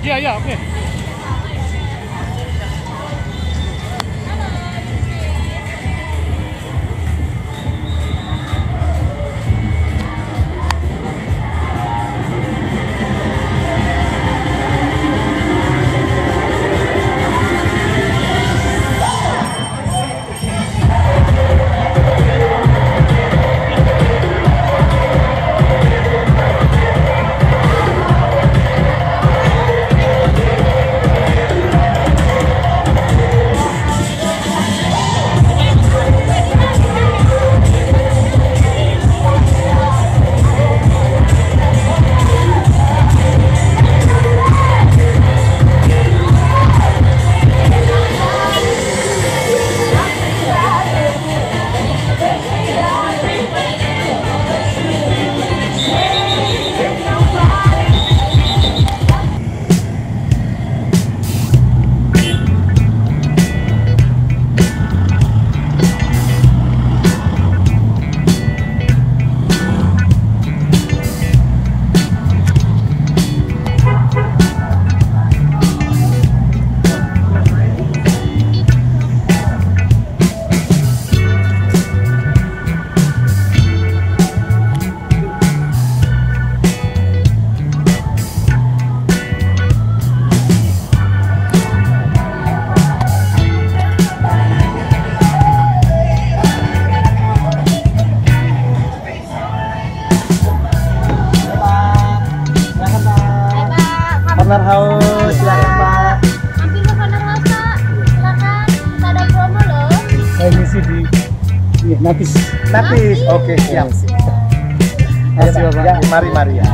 Iya, oke. Corner House, silakan Pak. Mampir ke Corner House Pak, silakan. Kita ada promo loh. Saya ngisi di Napis. Oke, siap. Terima kasih, Bapak. Ya, mari ya.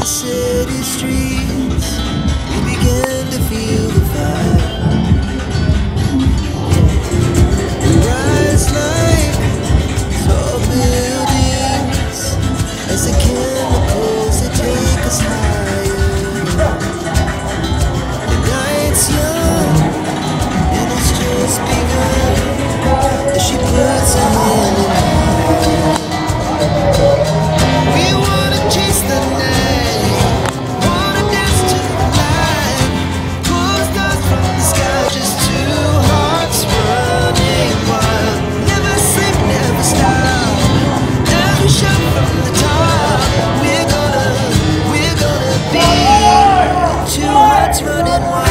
city streets, we began to feel the fire. We rise like tall buildings as the chemicals they take us higher. The night's young and it's just begun as she puts her hand in mine. We wanna chase the night, wanna dance to the light, pull stars from the sky, just two hearts running wild. Never sleep, never stop, as we shout from the top. We're gonna be two hearts running wild.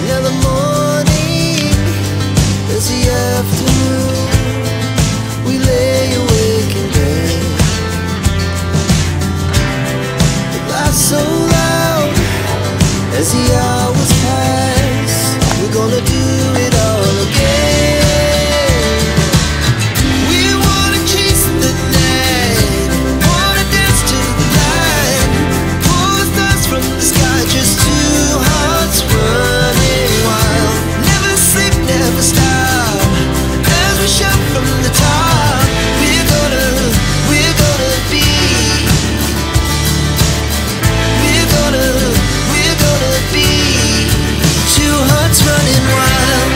Now the morning is the afternoon. We lay awake in bed. The laughs so loud as the hours pass. We're gonna do it all again. We wanna chase the night, wanna dance to the light, pull stars from the sky, just two hearts running wild. Never sleep, never stop, as we shout from the top. We're gonna be, we're gonna be two hearts running wild.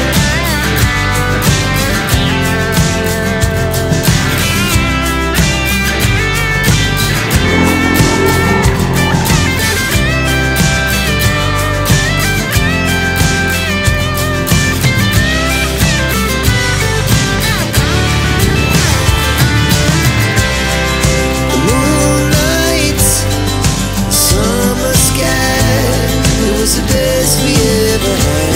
The moonlight, summer sky, it was the best we ever had.